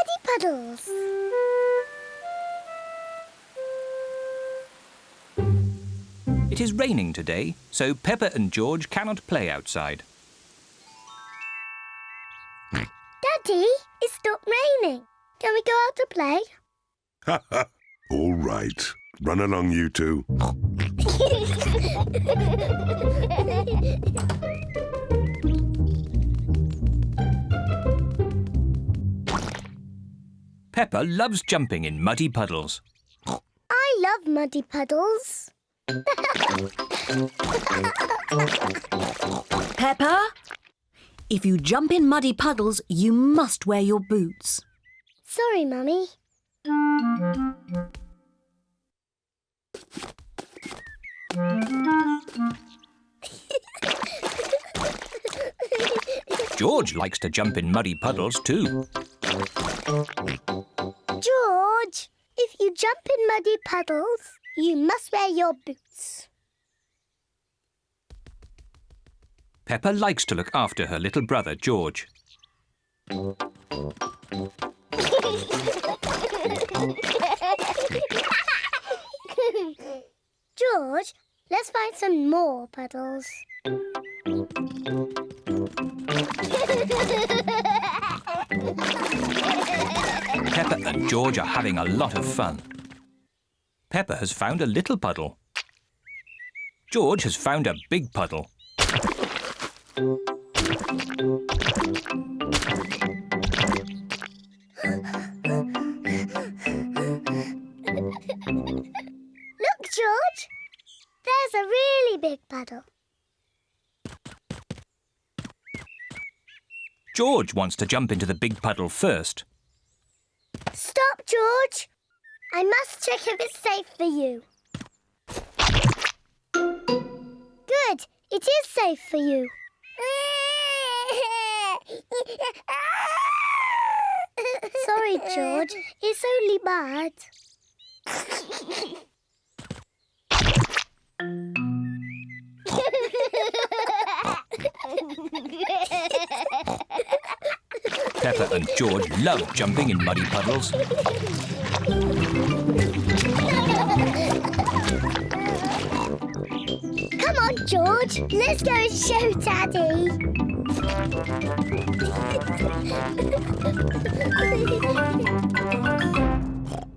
Muddy Puddles. It is raining today, so Peppa and George cannot play outside. Daddy, it's stopped raining. Can we go out to play? Ha ha! All right. Run along, you two. Peppa loves jumping in muddy puddles. I love Muddy Puddles. Peppa, if you jump in muddy puddles, you must wear your boots. Sorry, Mummy. George likes to jump in muddy puddles too. George, if you jump in muddy puddles, you must wear your boots. Peppa likes to look after her little brother, George. George, let's find some more puddles. Peppa and George are having a lot of fun. Peppa has found a little puddle. George has found a big puddle. Look, George. There's a really big puddle. George wants to jump into the big puddle first. Stop, George. I must check if it's safe for you. Good. It is safe for you. Sorry, George. It's only bad. Peppa and George love jumping in muddy puddles. Come on, George. Let's go and show Daddy.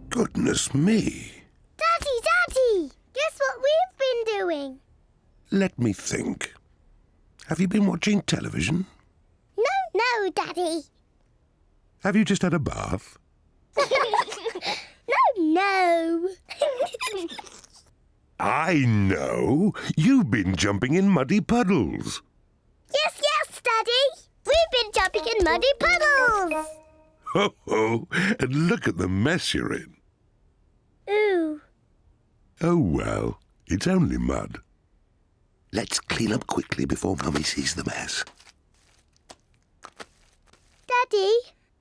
Goodness me. Daddy! Guess what we've been doing? Let me think. Have you been watching television? No, Daddy. Have you just had a bath? No. I know. You've been jumping in muddy puddles. Yes, Daddy. We've been jumping in muddy puddles. Ho ho! And look at the mess you're in. Ooh. Oh well, it's only mud. Let's clean up quickly before Mummy sees the mess. Daddy,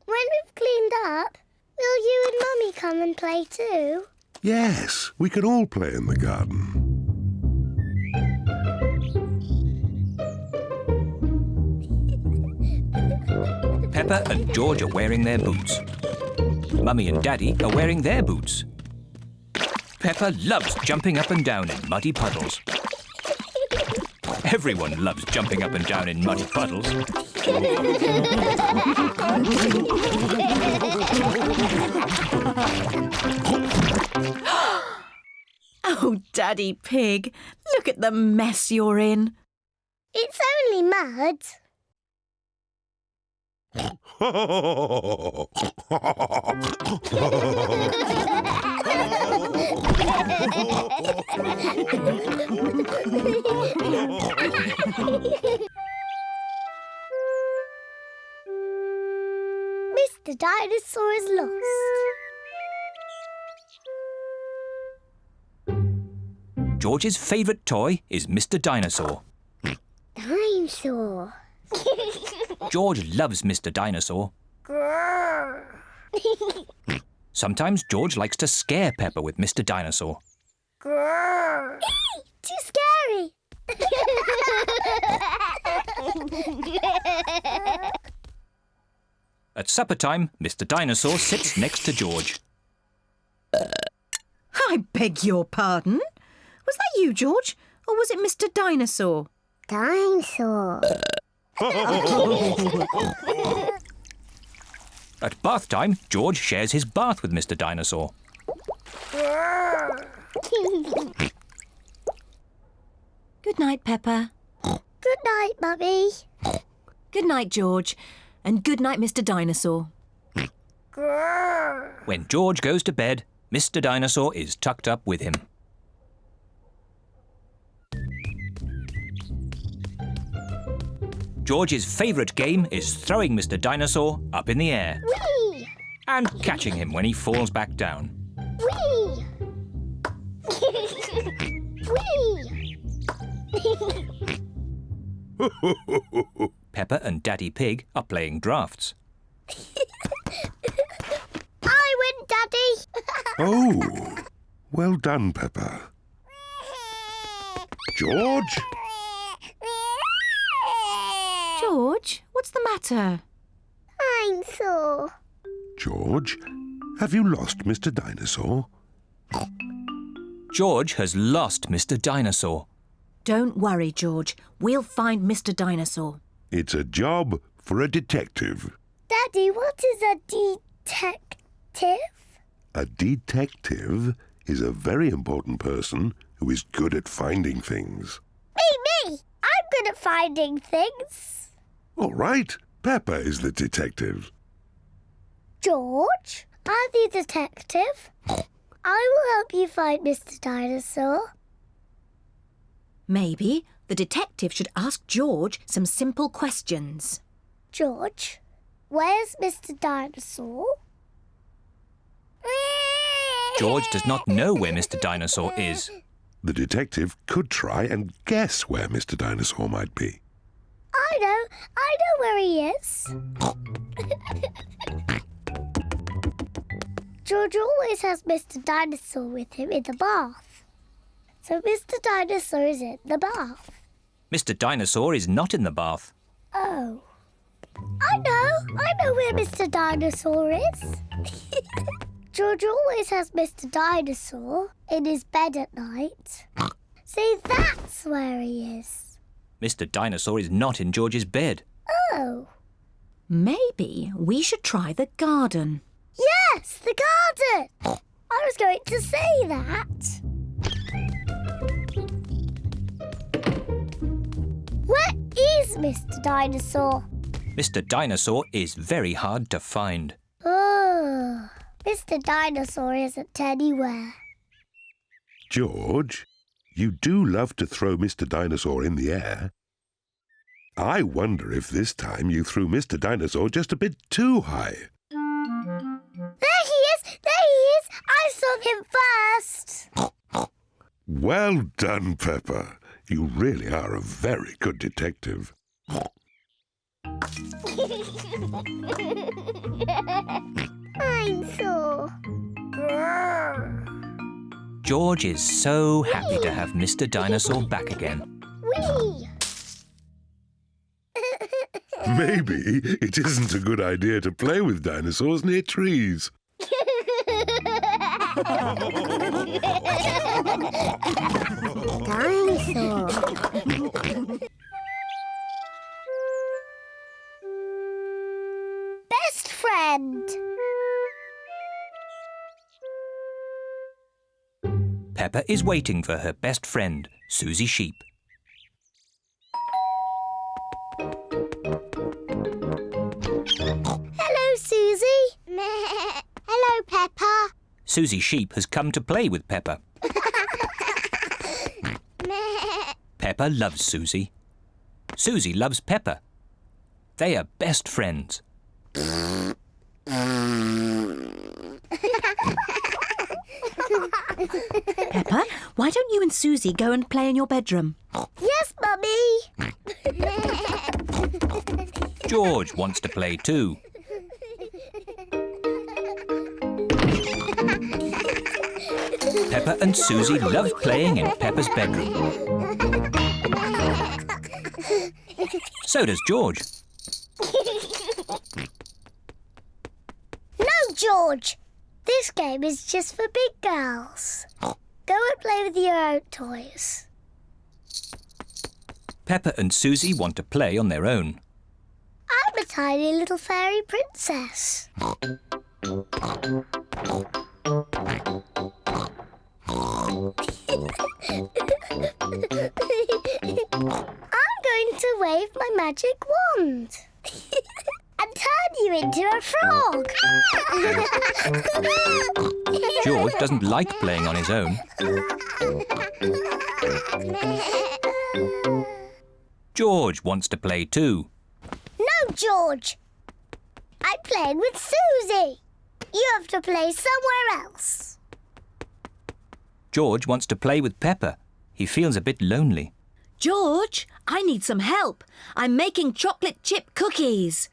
when we've cleaned up, will you and Mummy come and play too? Yes, we can all play in the garden. Peppa and George are wearing their boots. Mummy and Daddy are wearing their boots. Peppa loves jumping up and down in muddy puddles. Everyone loves jumping up and down in muddy puddles. Oh, Daddy Pig, look at the mess you're in. It's only mud. Mr. Dinosaur is lost. George's favourite toy is Mr. Dinosaur. Dinosaur. George loves Mr. Dinosaur. Grrr. Sometimes George likes to scare Peppa with Mr. Dinosaur. Grrr. Too scary. At supper time, Mr. Dinosaur sits next to George. I beg your pardon? Was that you, George? Or was it Mr. Dinosaur? Dinosaur. At bath time, George shares his bath with Mr. Dinosaur. Good night, Peppa. Good night, Mummy. Good night, George. And good night, Mr. Dinosaur. When George goes to bed, Mr. Dinosaur is tucked up with him. George's favourite game is throwing Mr. Dinosaur up in the air Whee! and catching him when he falls back down. Whee! Whee! Peppa and Daddy Pig are playing drafts. I win, Daddy. Oh, well done, Peppa. George? George, what's the matter? I'm sore. George, have you lost Mr. Dinosaur? George has lost Mr. Dinosaur. Don't worry, George. We'll find Mr. Dinosaur. It's a job for a detective. Daddy, what is a detective? A detective is a very important person who is good at finding things. Me! I'm good at finding things. All right, Peppa is the detective. George, I'm the detective. I will help you find Mr. Dinosaur. Maybe the detective should ask George some simple questions. George, where's Mr. Dinosaur? George does not know where Mr. Dinosaur is. The detective could try and guess where Mr. Dinosaur might be. I know where he is. George always has Mr. Dinosaur with him in the bath. So Mr. Dinosaur is in the bath. Mr. Dinosaur is not in the bath. Oh. I know where Mr. Dinosaur is. George always has Mr. Dinosaur in his bed at night. See, that's where he is. Mr. Dinosaur is not in George's bed. Oh. Maybe we should try the garden. Yes, the garden. I was going to say that. Where is Mr. Dinosaur? Mr. Dinosaur is very hard to find. Oh, Mr. Dinosaur isn't anywhere. George, you do love to throw Mr. Dinosaur in the air. I wonder if this time you threw Mr. Dinosaur just a bit too high. There he is! There he is! I saw him first! Well done, Peppa. You really are a very good detective. I'm sore. George is so happy to have Mr. Dinosaur back again. Whee! Maybe it isn't a good idea to play with dinosaurs near trees. Dinosaur. Best friend. Peppa is waiting for her best friend, Susie Sheep. Hello, Susie. Hello, Peppa. Susie Sheep has come to play with Peppa. Peppa loves Susie. Susie loves Peppa. They are best friends. Peppa, why don't you and Susie go and play in your bedroom? Yes, Mummy. George wants to play too. Peppa and Susie love playing in Peppa's bedroom. So does George. George. This game is just for big girls. Go and play with your own toys. Peppa and Susie want to play on their own. I'm a tiny little fairy princess. I'm going to wave my magic wand and turn you into a frog. George doesn't like playing on his own. George wants to play too. No, George. I'm playing with Susie. You have to play somewhere else. George wants to play with Peppa. He feels a bit lonely. George, I need some help. I'm making chocolate chip cookies.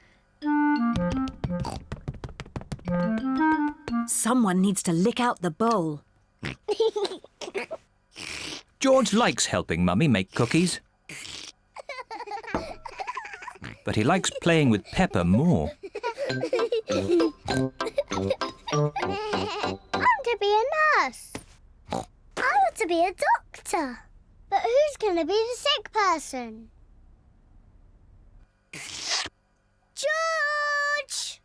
Someone needs to lick out the bowl. George likes helping Mummy make cookies. But he likes playing with Peppa more. I want to be a nurse. I want to be a doctor. But who's going to be the sick person? George!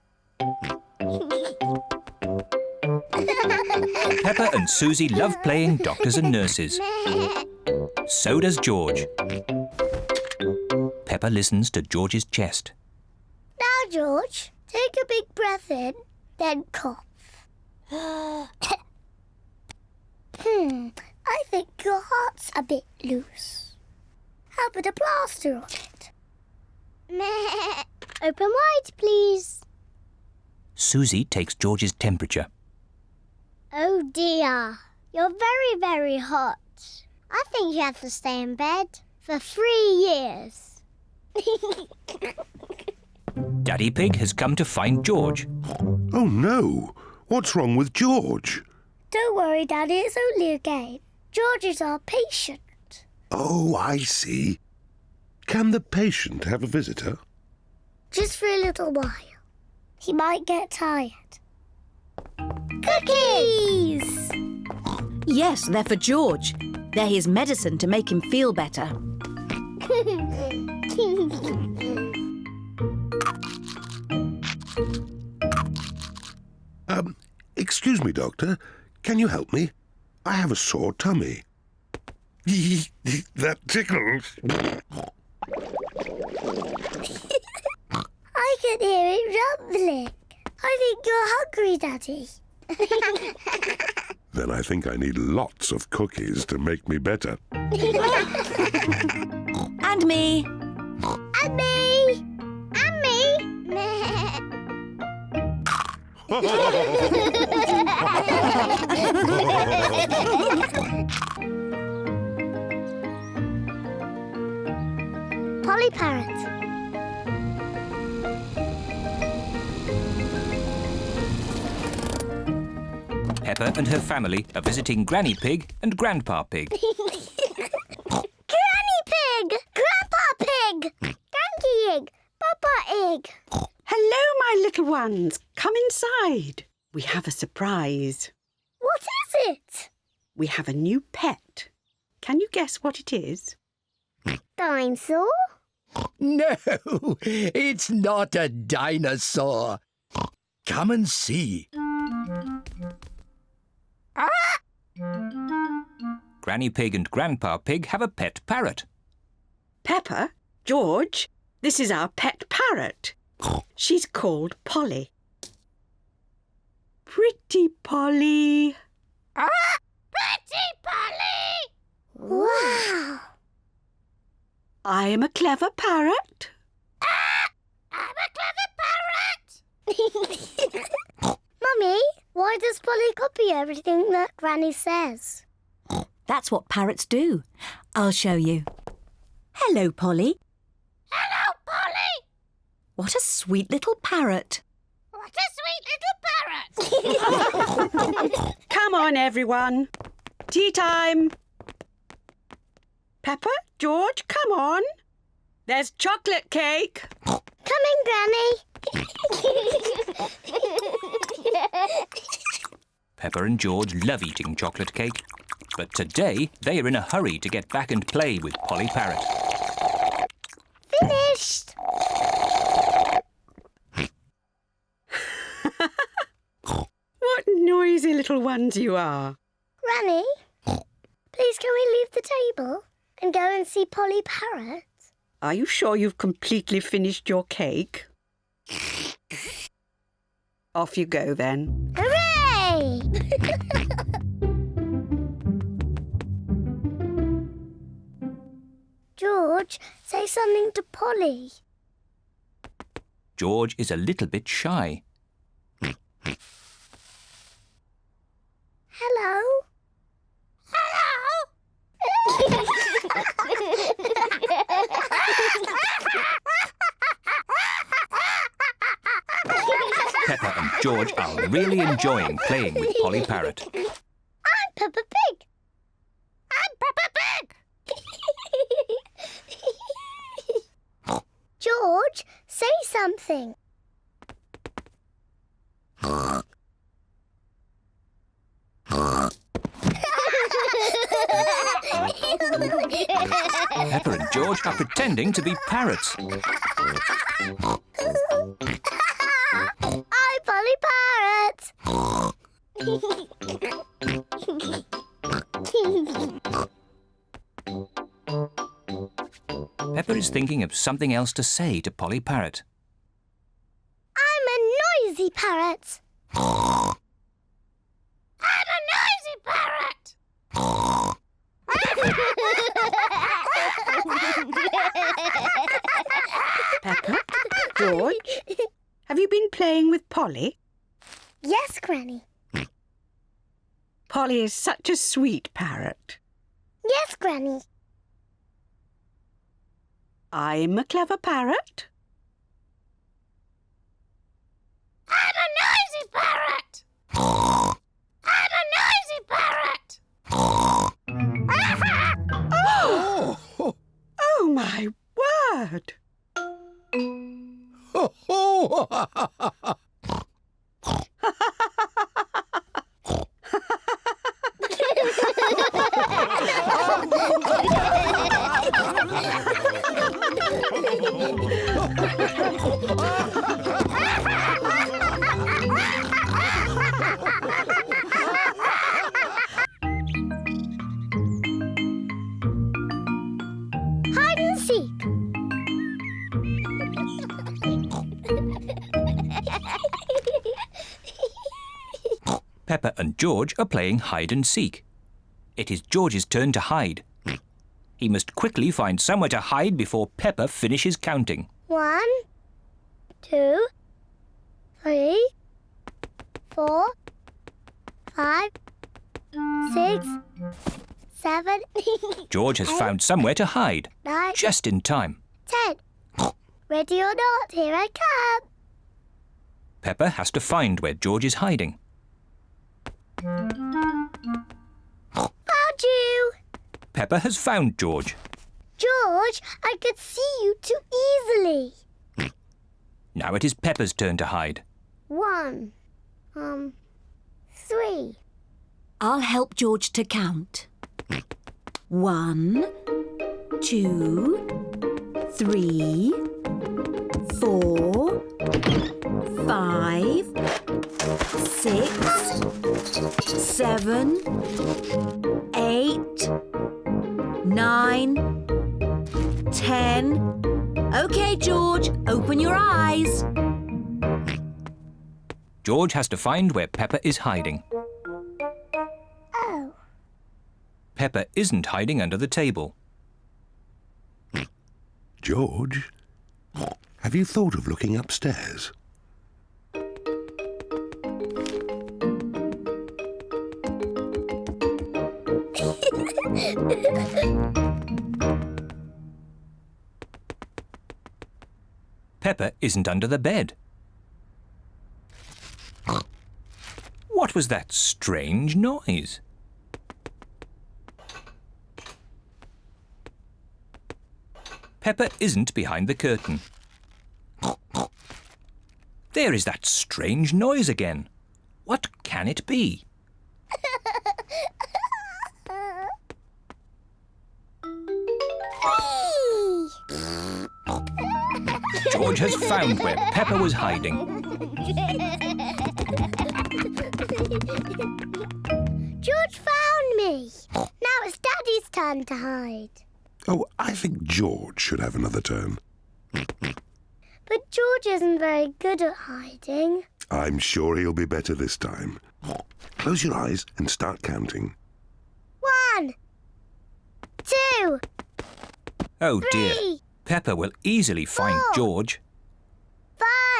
Peppa and Susie love playing doctors and nurses. So does George. Peppa listens to George's chest. Now, George, take a big breath in, then cough. I think your heart's a bit loose. How about a plaster on it? Open wide, please. Susie takes George's temperature. Oh dear, you're very, very hot. I think you have to stay in bed for 3 years. Daddy Pig has come to find George. Oh no! What's wrong with George? Don't worry, Daddy, it's only a game. George is our patient. Oh, I see. Can the patient have a visitor? Just for a little while. He might get tired. Cookies! Yes, they're for George. They're his medicine to make him feel better. Excuse me, Doctor. Can you help me? I have a sore tummy. That tickles. I can hear it rumbling. I think you're hungry, Daddy. Then I think I need lots of cookies to make me better. And me. And me! And me! Polly Parrot. Peppa and her family are visiting Granny Pig and Grandpa Pig. Granny Pig! Grandpa Pig! Granky Egg! Papa Egg! Hello, my little ones. Come inside. We have a surprise. What is it? We have a new pet. Can you guess what it is? Dinosaur? No, it's not a dinosaur. Come and see. Granny Pig and Grandpa Pig have a pet parrot. Peppa, George, this is our pet parrot. She's called Polly. Pretty Polly. Pretty Polly! Wow! I am a clever parrot. I'm a clever parrot! Mummy, why does Polly copy everything that Granny says? That's what parrots do. I'll show you. Hello, Polly. Hello, Polly! What a sweet little parrot. What a sweet little parrot! Come on, everyone. Tea time. Peppa, George, come on. There's chocolate cake. Coming, Granny! Peppa and George love eating chocolate cake, but today they are in a hurry to get back and play with Polly Parrot. Finished! What noisy little ones you are. Granny, please can we leave the table and go and see Polly Parrot? Are you sure you've completely finished your cake? Off you go then. Hooray! George, say something to Polly. George is a little bit shy. Hello? Peppa and George are really enjoying playing with Polly Parrot. I'm Peppa Pig. I'm Peppa Pig. George, say something. Peppa and George are pretending to be parrots. I'm Polly Parrot. Peppa is thinking of something else to say to Polly Parrot. I'm a noisy parrot. I'm a noisy parrot. Peppa, George, have you been playing with Polly? Yes, Granny. Polly is such a sweet parrot. Yes, Granny. I'm a clever parrot. I'm a noisy parrot. I'm a noisy parrot. Oh! Oh, my word! Ho, ho! Hide and seek. Peppa and George are playing hide and seek. It is George's turn to hide. He must quickly find somewhere to hide before Peppa finishes counting. 1, 2, 3, 4, 5, 6, 7, George has found somewhere to hide, 9, just in time. 10. Ready or not, here I come. Peppa has to find where George is hiding. Found you. Peppa has found George. George, I could see you too easily. Now it is Peppa's turn to hide. 1, 3. I'll help George to count. 1, 2, 3, 4, 5, 6, 7, 8, 9, 10. OK, George, open your eyes. George has to find where Peppa is hiding. Oh, Peppa isn't hiding under the table. George, have you thought of looking upstairs? Peppa isn't under the bed. What was that strange noise? Peppa isn't behind the curtain. There is that strange noise again. What can it be? Whee! George has found where Peppa was hiding. George found me. Now it's Daddy's turn to hide. Oh, I think George should have another turn. But George isn't very good at hiding. I'm sure he'll be better this time. Close your eyes and start counting. 1, 2, Oh dear. 3, Peppa will easily find 4. George.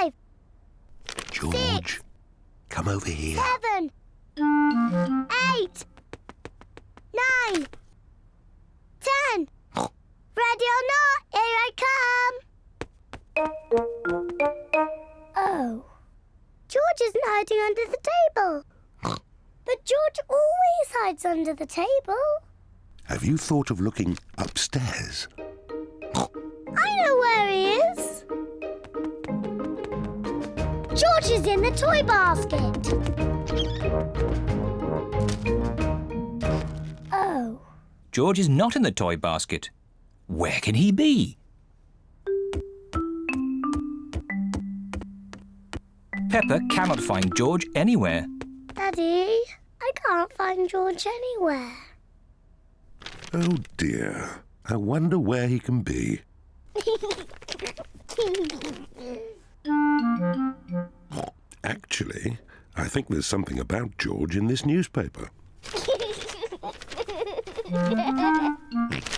5, George, come over here. 7, 8, 9, 10. Ready or not, here I come. Oh. George isn't hiding under the table. But George always hides under the table. Have you thought of looking upstairs? I know where he is. George is in the toy basket. Oh. George is not in the toy basket. Where can he be? Peppa cannot find George anywhere. Daddy, I can't find George anywhere. Oh dear. I wonder where he can be. Actually, I think there's something about George in this newspaper.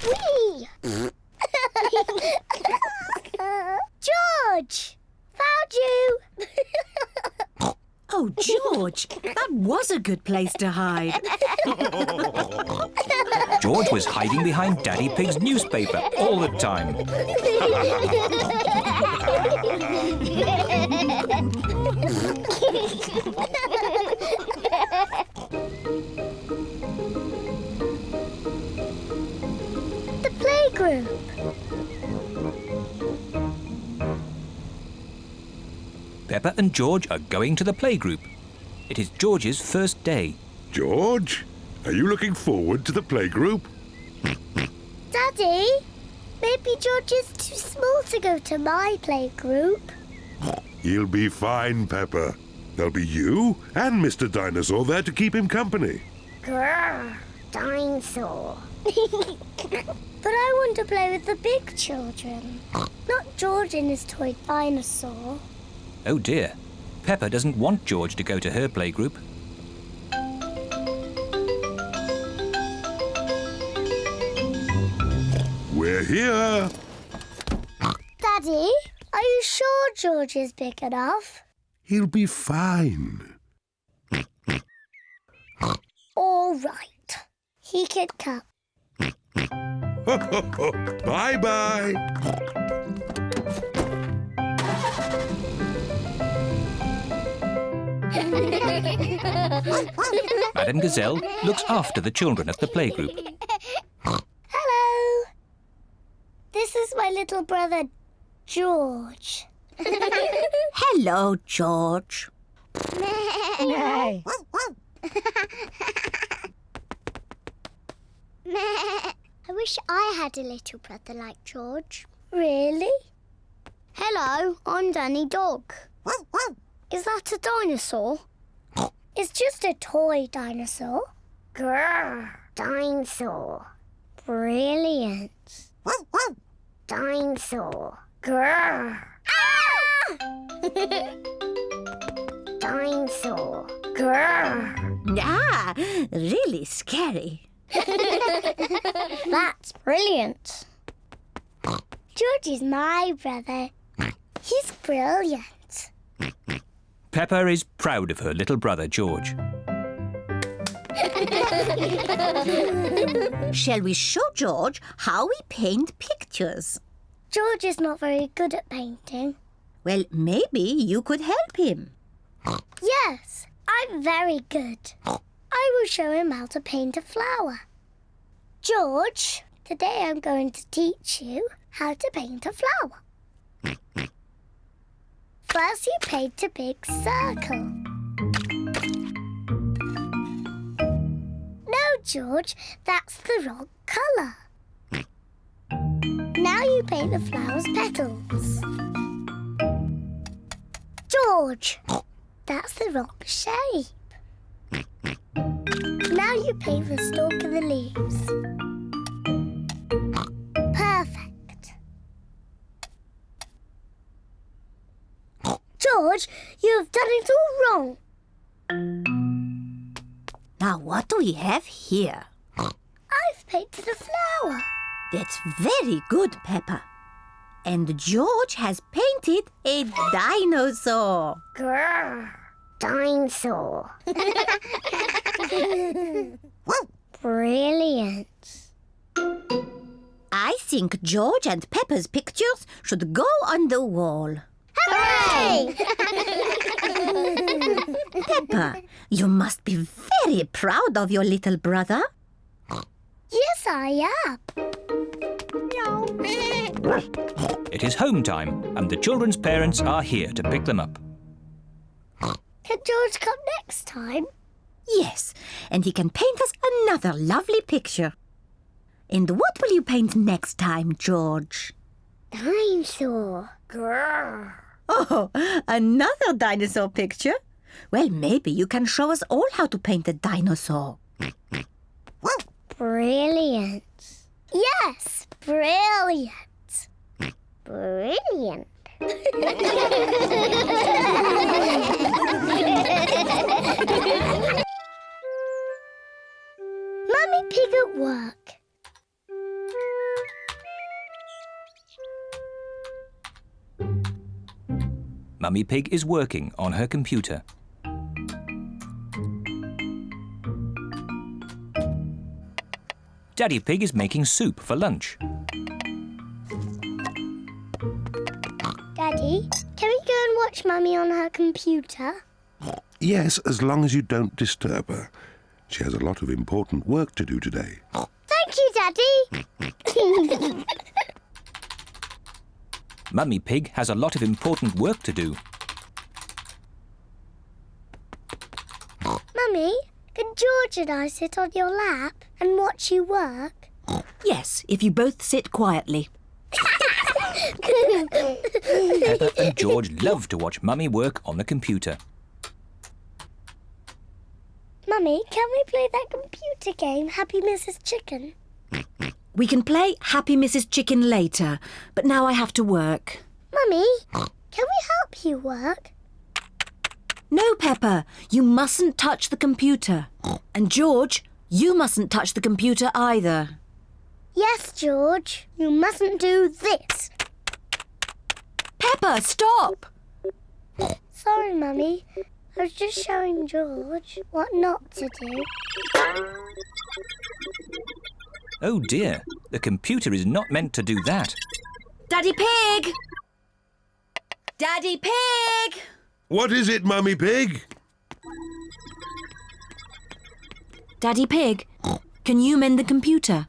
Whee! George! Found you! Oh, George, that was a good place to hide. George was hiding behind Daddy Pig's newspaper all the time. The playgroup. Peppa and George are going to the playgroup. It is George's first day. George, are you looking forward to the playgroup? Daddy, maybe George is too small to go to my playgroup. He'll be fine, Peppa. There'll be you and Mr. Dinosaur there to keep him company. Grrr, Dinosaur. But I want to play with the big children, not George and his toy dinosaur. Oh dear. Peppa doesn't want George to go to her playgroup. We're here. Daddy, are you sure George is big enough? He'll be fine. All right. He could come. Bye-bye. Madame Gazelle looks after the children at the playgroup. Hello. This is my little brother, George. Hello, George. I wish I had a little brother like George. Really? Hello, I'm Danny Dog. Is that a dinosaur? It's just a toy dinosaur. Grrr, dinosaur. Brilliant. Dinosaur. Grrr. Ah! Dinosaur. Grrr. Ah, really scary. That's brilliant. George is my brother. He's brilliant. Peppa is proud of her little brother, George. Shall we show George how we paint pictures? George is not very good at painting. Well, maybe you could help him. Yes, I'm very good. I will show him how to paint a flower. George, today I'm going to teach you how to paint a flower. First, you paint a big circle. No, George, that's the wrong colour. Now you paint the flower's petals. George, that's the wrong shape. Now you paint the stalk of the leaves. Perfect. George, you have done it all wrong. Now what do we have here? I've painted a flower. That's very good, Peppa. And George has painted a dinosaur. Grrr, dinosaur. Brilliant. I think George and Peppa's pictures should go on the wall. Hooray! Peppa, you must be very proud of your little brother. Yes, I am. It is home time, and the children's parents are here to pick them up. Can George come next time? Yes, and he can paint us another lovely picture. And what will you paint next time, George? Dinosaur. Grrr. Oh, another dinosaur picture? Well, maybe you can show us all how to paint a dinosaur. Brilliant. Yes, brilliant. Brilliant. Mummy Pig at work. Mummy Pig is working on her computer. Daddy Pig is making soup for lunch. Daddy, can we go and watch Mummy on her computer? Yes, as long as you don't disturb her. She has a lot of important work to do today. Thank you, Daddy. Mummy Pig has a lot of important work to do. Mummy, can George and I sit on your lap and watch you work? Yes, if you both sit quietly. Peppa and George love to watch Mummy work on the computer. Mummy, can we play that computer game, Happy Mrs. Chicken? We can play Happy Mrs. Chicken later, but now I have to work. Mummy, can we help you work? No, Peppa, you mustn't touch the computer. And George, you mustn't touch the computer either. Yes, George. You mustn't do this. Peppa, stop! Sorry, Mummy. I was just showing George what not to do. Oh dear, the computer is not meant to do that. Daddy Pig! Daddy Pig! What is it, Mummy Pig? Daddy Pig, can you mend the computer?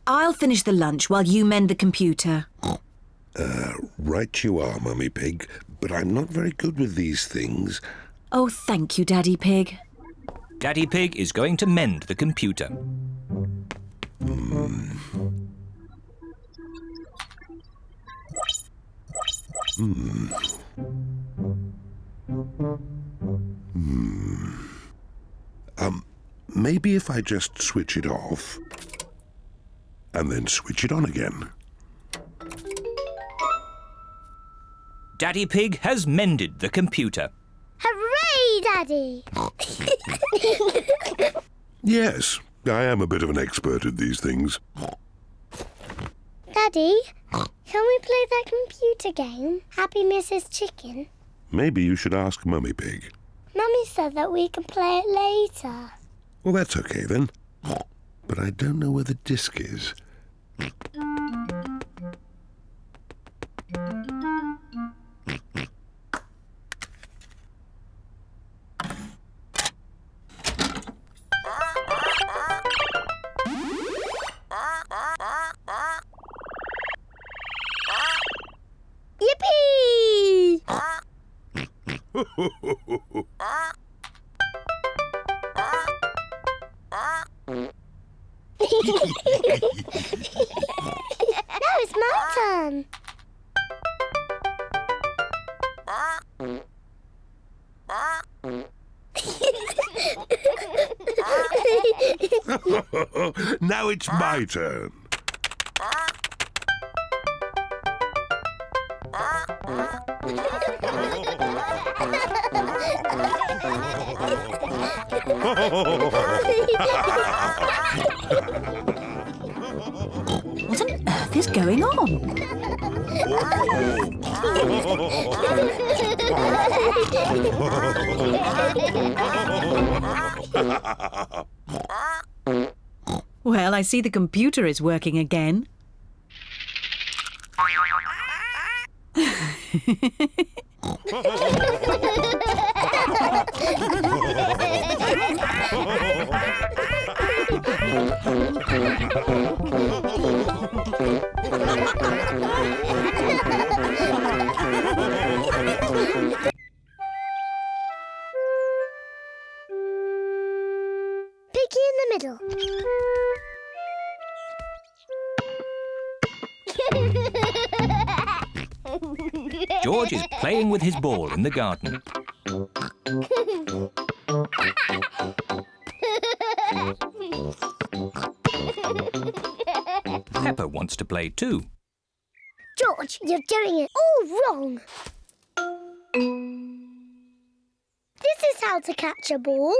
I'll finish the lunch while you mend the computer. Right you are, Mummy Pig, but I'm not very good with these things. Oh, thank you, Daddy Pig. Daddy Pig is going to mend the computer. Maybe if I just switch it off and then switch it on again. Daddy Pig has mended the computer. Hooray, Daddy! Yes, I am a bit of an expert at these things. Daddy, can we play that computer game, Happy Mrs. Chicken? Maybe you should ask Mummy Pig. Mummy said that we can play it later. Well, that's okay then. But I don't know where the disc is. Yippee! my turn. Now it's my turn. What on earth is going on? Well, I see the computer is working again. Piggy in the middle. George is playing with his ball in the garden. Peppa wants to play too. George, you're doing it all wrong. This is how to catch a ball.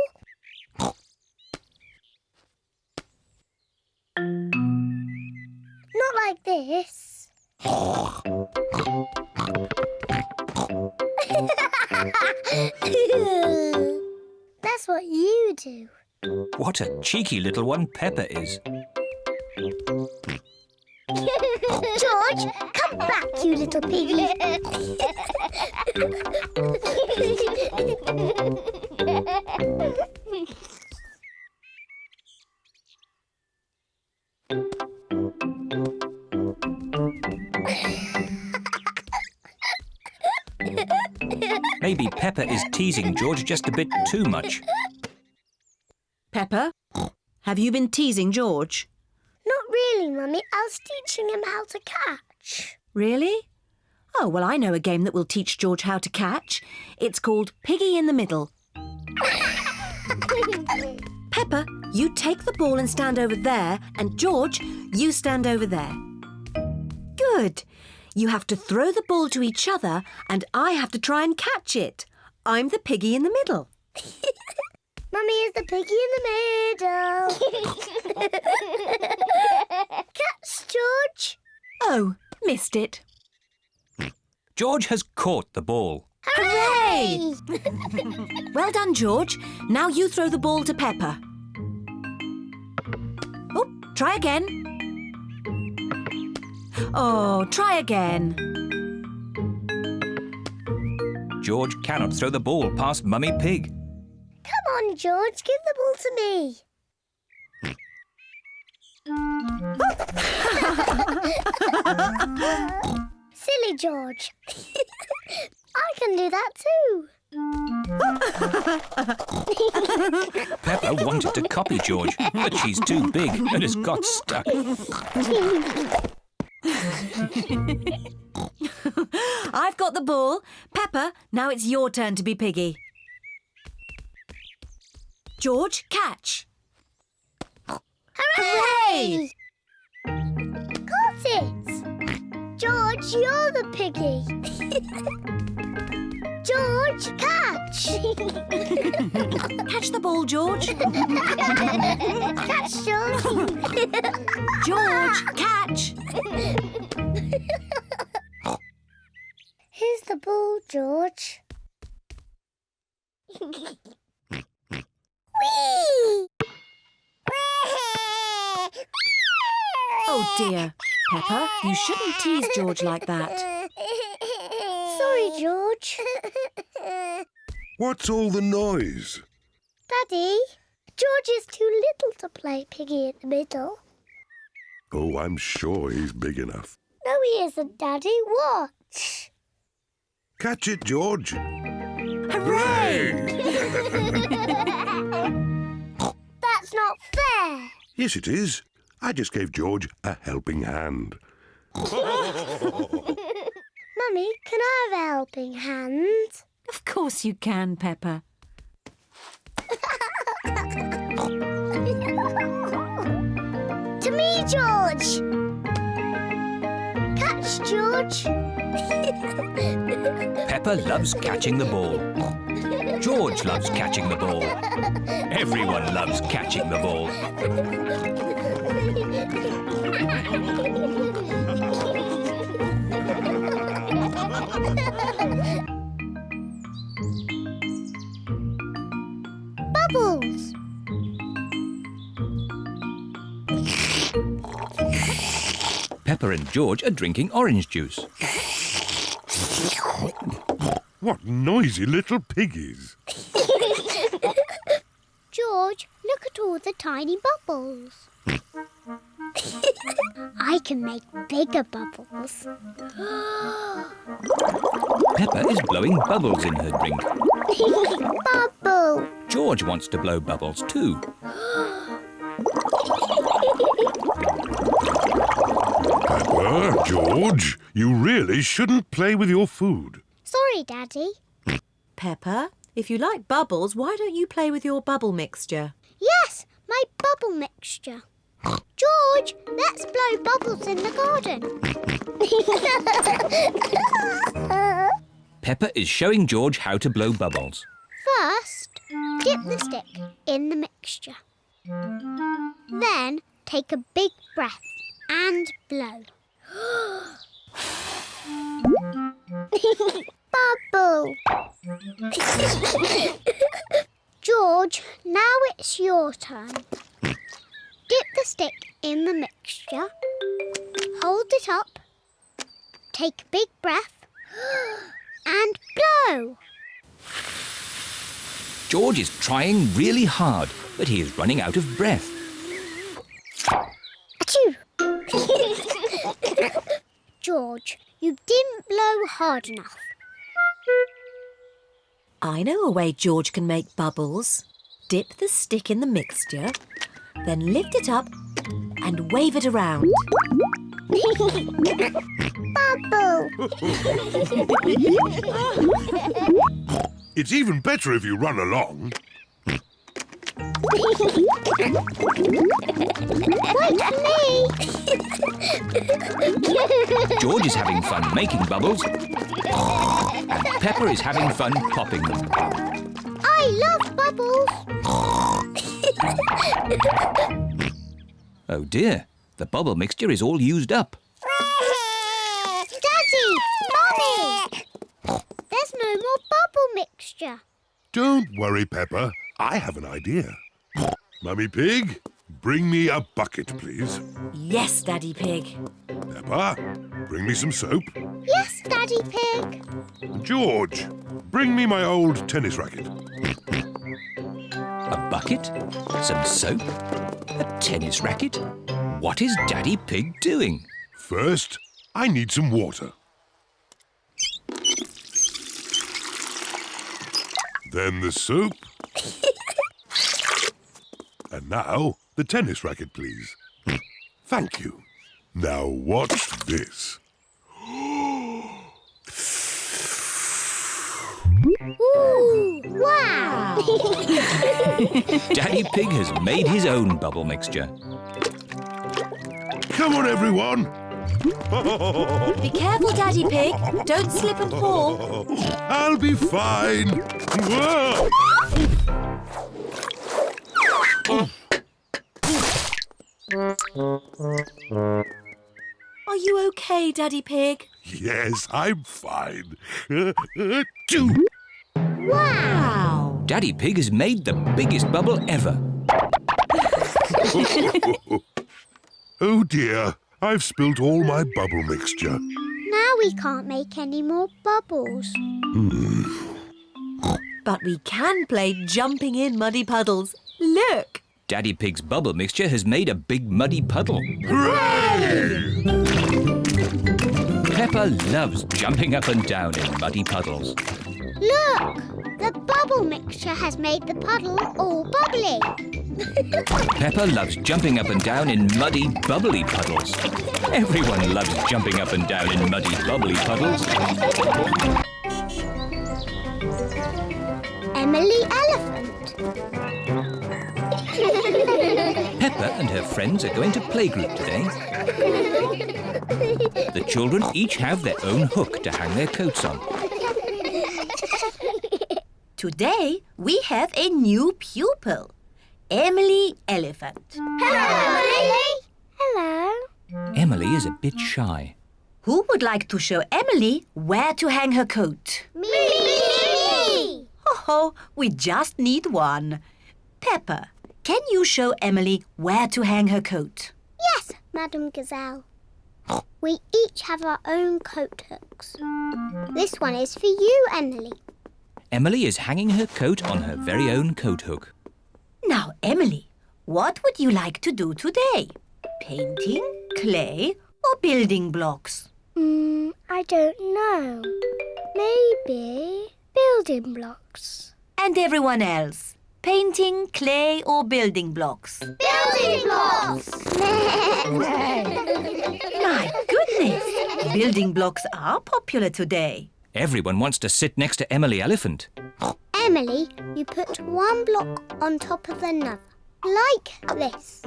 Not like this. That's what you do. What a cheeky little one Peppa is. George, come back, you little piggy. Maybe Peppa is teasing George just a bit too much. Peppa, have you been teasing George? Not really, Mummy. I was teaching him how to catch. Really? Oh, well, I know a game that will teach George how to catch. It's called Piggy in the Middle. Peppa, you take the ball and stand over there, and George, you stand over there. Good. You have to throw the ball to each other, and I have to try and catch it. I'm the piggy in the middle. Mummy is the piggy in the middle. Catch, George. Oh, missed it. George has caught the ball. Hooray! Well done, George. Now you throw the ball to Peppa. Oh, try again. Oh, try again. George cannot throw the ball past Mummy Pig. Come on, George. Give the ball to me. Silly George. I can do that too. Peppa wanted to copy George, but she's too big and has got stuck. I've got the ball. Peppa, now it's your turn to be piggy. George, catch. Hooray! Got it. George, you're the piggy. George, catch. Catch the ball, George. Catch, George. George, catch. Here's the ball, George. Whee! Oh dear. Peppa, you shouldn't tease George like that. Sorry, George. What's all the noise? Daddy, George is too little to play piggy in the middle. Oh, I'm sure he's big enough. No, he isn't, Daddy. Watch. Catch it, George. Hooray! That's not fair. Yes, it is. I just gave George a helping hand. Mummy, can I have a helping hand? Of course you can, Peppa. To me, George! Catch, George! Peppa loves catching the ball. George loves catching the ball. Everyone loves catching the ball. Bubbles! Peppa and George are drinking orange juice. What noisy little piggies. George, look at all the tiny bubbles. I can make bigger bubbles. Peppa is blowing bubbles in her drink. Bubble! George wants to blow bubbles too. Peppa, George, you really shouldn't play with your food. Sorry, Daddy. Peppa, if you like bubbles, why don't you play with your bubble mixture? Yes, my bubble mixture. George, let's blow bubbles in the garden. Peppa is showing George how to blow bubbles. First, dip the stick in the mixture. Then, take a big breath and blow. Bubble! George, now it's your turn. Dip the stick in the mixture. Hold it up. Take a big breath. And blow! George is trying really hard, but he is running out of breath. Achoo! George, you didn't blow hard enough. I know a way George can make bubbles. Dip the stick in the mixture, then lift it up and wave it around. Bubble! It's even better if you run along. Wait for me! George is having fun making bubbles, and Peppa is having fun popping them. I love bubbles! Oh dear, the bubble mixture is all used up. Daddy! Mummy! There's no more bubble mixture. Don't worry, Peppa. I have an idea. Mummy Pig, bring me a bucket, please. Yes, Daddy Pig. Peppa, bring me some soap. Yes, Daddy Pig. George, bring me my old tennis racket. A bucket, some soap, a tennis racket. What is Daddy Pig doing? First, I need some water. Then the soap. And now, the tennis racket, please. Thank you. Now watch this. Ooh! Wow! Daddy Pig has made his own bubble mixture. Come on, everyone. Be careful, Daddy Pig. Don't slip and fall. I'll be fine. Whoa! Are you okay, Daddy Pig? Yes, I'm fine. Wow! Daddy Pig has made the biggest bubble ever. Oh dear, I've spilt all my bubble mixture. Now we can't make any more bubbles. But we can play jumping in muddy puddles. Look! Daddy Pig's bubble mixture has made a big muddy puddle. Hooray! Peppa loves jumping up and down in muddy puddles. Look! The bubble mixture has made the puddle all bubbly. Peppa loves jumping up and down in muddy, bubbly puddles. Everyone loves jumping up and down in muddy, bubbly puddles. Emily Elephant. Peppa and her friends are going to playgroup today. The children each have their own hook to hang their coats on. Today, we have a new pupil, Emily Elephant. Hello, Emily. Hello. Emily is a bit shy. Who would like to show Emily where to hang her coat? Me. Oh, we just need one. Peppa, can you show Emily where to hang her coat? Yes, Madam Gazelle. We each have our own coat hooks. This one is for you, Emily. Emily is hanging her coat on her very own coat hook. Now, Emily, what would you like to do today? Painting, clay, or building blocks? I don't know. Maybe building blocks. And everyone else? Painting, clay, or building blocks? Building blocks! My goodness! Building blocks are popular today. Everyone wants to sit next to Emily Elephant. Emily, you put one block on top of another, like this.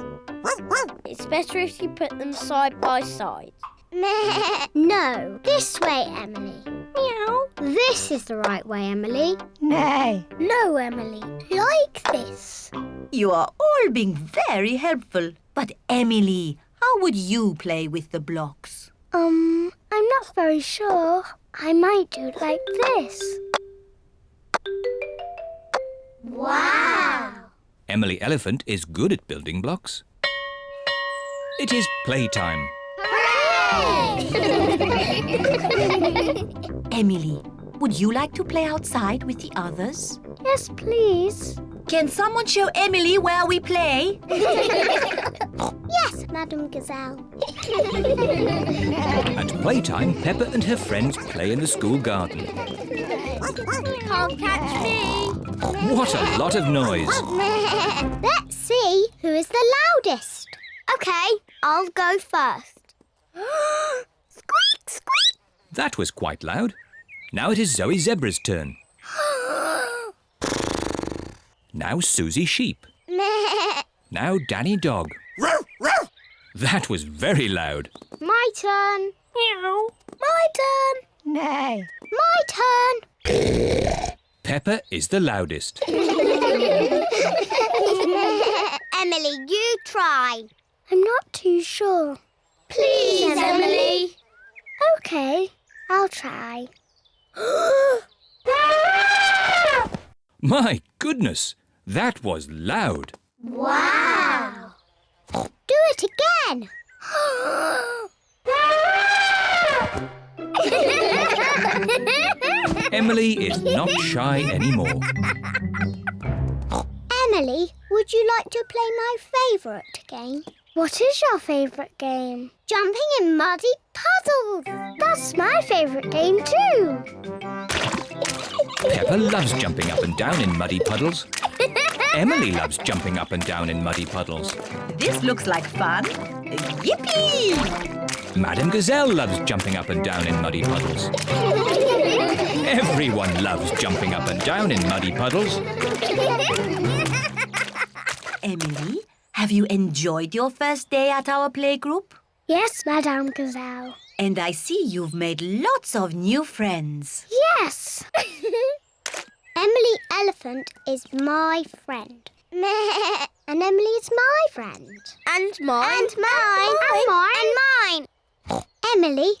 It's better if you put them side by side. No, this way, Emily. Meow. This is the right way, Emily. No. No, Emily. Like this. You are all being very helpful. But Emily, how would you play with the blocks? I'm not very sure. I might do it like this. Wow! Emily Elephant is good at building blocks. It is playtime. Emily, would you like to play outside with the others? Yes, please. Can someone show Emily where we play? Yes, Madam Gazelle. At playtime, Peppa and her friends play in the school garden. Can't catch me. What a lot of noise! Let's see who is the loudest. OK, I'll go first. Squeak, squeak. That was quite loud. Now it is Zoe Zebra's turn. Now Susie Sheep. Now Danny Dog. That was very loud. My turn. Meow. My turn. No. My turn. Peppa is the loudest. Emily, you try. I'm not too sure. Please, Emily. OK, I'll try. My goodness, that was loud. Wow. Do it again. Emily is not shy anymore. Emily, would you like to play my favourite game? What is your favourite game? Jumping in muddy puddles. That's my favourite game too. Peppa loves jumping up and down in muddy puddles. Emily loves jumping up and down in muddy puddles. This looks like fun. Yippee! Madam Gazelle loves jumping up and down in muddy puddles. Everyone loves jumping up and down in muddy puddles. Emily, have you enjoyed your first day at our playgroup? Yes, Madame Gazelle. And I see you've made lots of new friends. Yes. Emily Elephant is my friend. And Emily is my friend. And mine. And mine. And mine. And mine. Emily,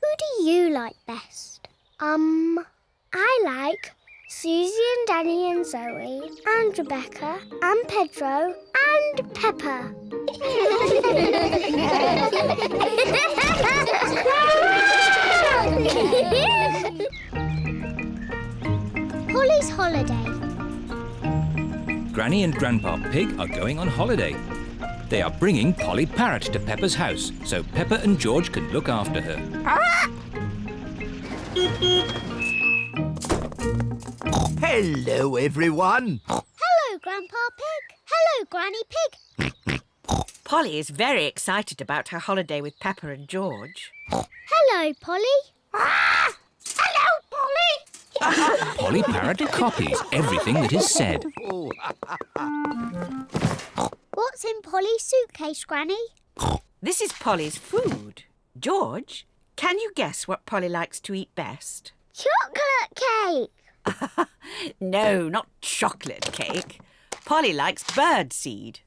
who do you like best? I like Susie and Danny and Zoe and Rebecca and Pedro and Peppa. Pollys Holiday. Granny and Grandpa Pig are going on holiday. They are bringing Polly Parrot to Peppa's house so Peppa and George can look after her. Hello, everyone. Hello, Grandpa Pig. Hello, Granny Pig. Polly is very excited about her holiday with Peppa and George. Hello, Polly. Hello, Polly. Polly Parrot copies everything that is said. What's in Polly's suitcase, Granny? This is Polly's food. George, can you guess what Polly likes to eat best? Chocolate cake. No, not chocolate cake. Polly likes birdseed.